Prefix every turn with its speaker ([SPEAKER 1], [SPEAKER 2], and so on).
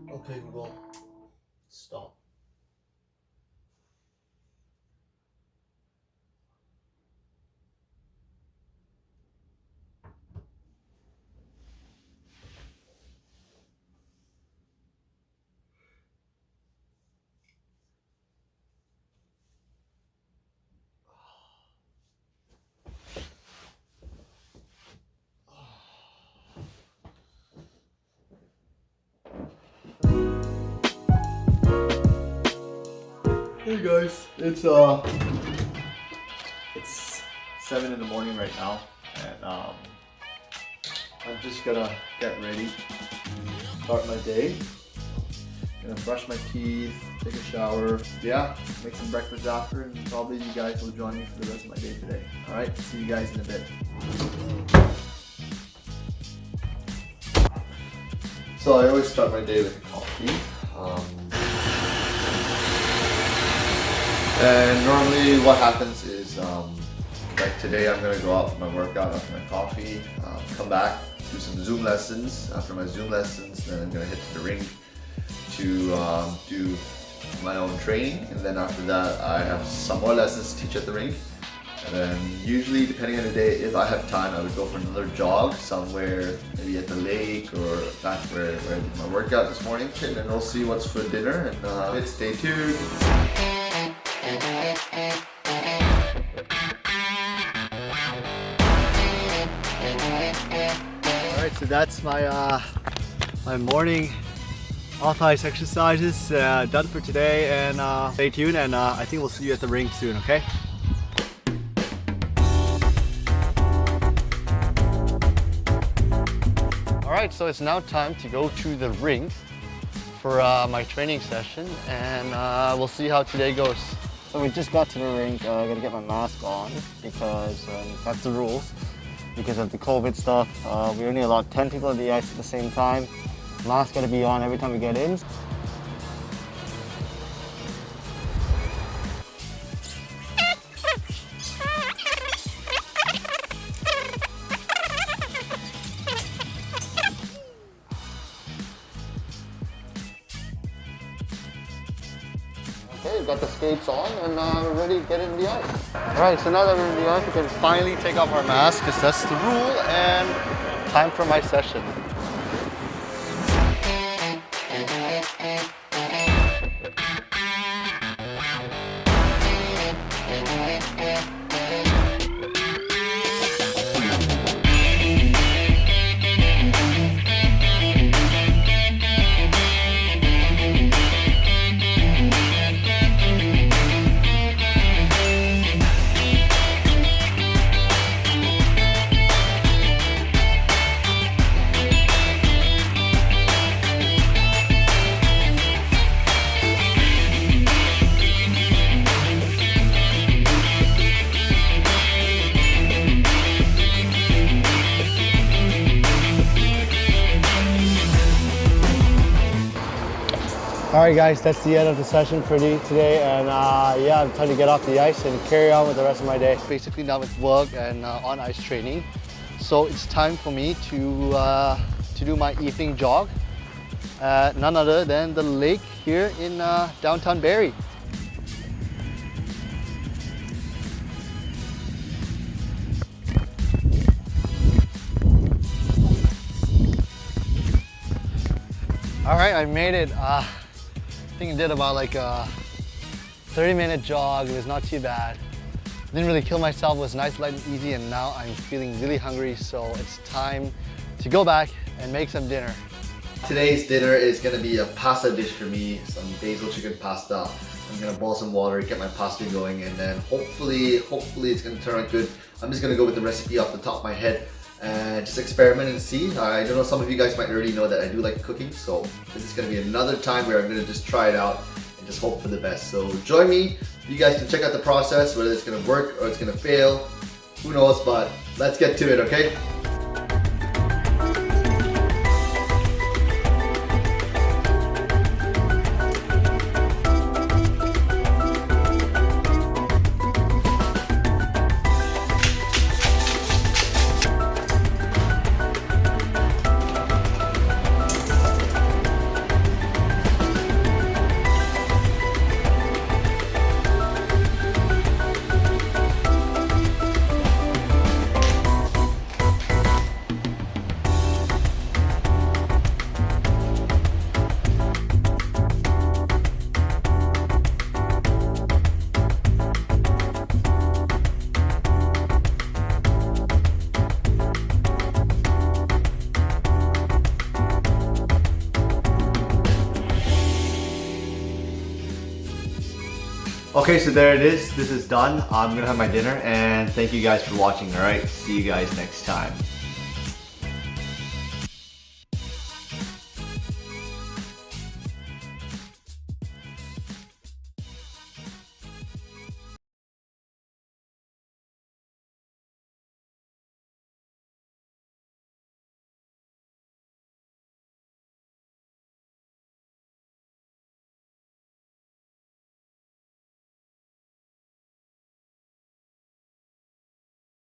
[SPEAKER 1] Okay, Google, stop. Hey guys, it's 7 in the morning right now, and I'm just gonna get ready, start my day. Gonna brush my teeth, take a shower, yeah, make some breakfast after, and probably you guys will join me for the rest of my day today. Alright, see you guys in a bit. So I always start my day with coffee. And normally what happens is, like today I'm going to go out for my workout after my coffee, come back, do some Zoom lessons. After my Zoom lessons, then I'm going to head to the rink to do my own training. And then after that I have some more lessons to teach at the rink. And then usually, depending on the day, if I have time, I would go for another jog somewhere, maybe at the lake or back where I did my workout this morning. And then we'll see what's for dinner, and stay tuned. Alright, so that's my my morning authorized exercises done for today, and stay tuned, and I think we'll see you at the rink soon, okay? Alright, so it's now time to go to the rink for my training session, and we'll see how today goes.
[SPEAKER 2] So we just got to the rink. I gotta get my mask on because that's the rules. Because of the COVID stuff, we only allowed 10 people on the ice at the same time. Mask gotta be on every time we get in. Okay, we've got the skates on, and we're ready to get in the ice. Alright, so now that we're in the ice, we can finally take off our mask because that's the rule, and time for my session. Alright guys, that's the end of the session for today, and yeah, I'm time to get off the ice and carry on with the rest of my day. Basically done with work and on ice training, so it's time for me to do my evening jog at none other than the lake here in downtown Barrie. Alright, I made it. I think I did about like a 30-minute jog. It was not too bad. Didn't really kill myself. It was nice, light and easy, and now I'm feeling really hungry, so it's time to go back and make some dinner. Today's dinner is gonna be a pasta dish for me, some basil chicken pasta. I'm gonna boil some water, get my pasta going, and then hopefully it's gonna turn out good. I'm just gonna go with the recipe off the top of my head and just experiment and see. I don't know, some of you guys might already know that I do like cooking, so this is gonna be another time where I'm gonna just try it out and just hope for the best. So join me. You guys can check out the process, whether it's gonna work or it's gonna fail. Who knows, but let's get to it, okay?
[SPEAKER 1] Okay, so there it is. This is done. I'm gonna have my dinner and thank you guys for watching, alright? See you guys next time.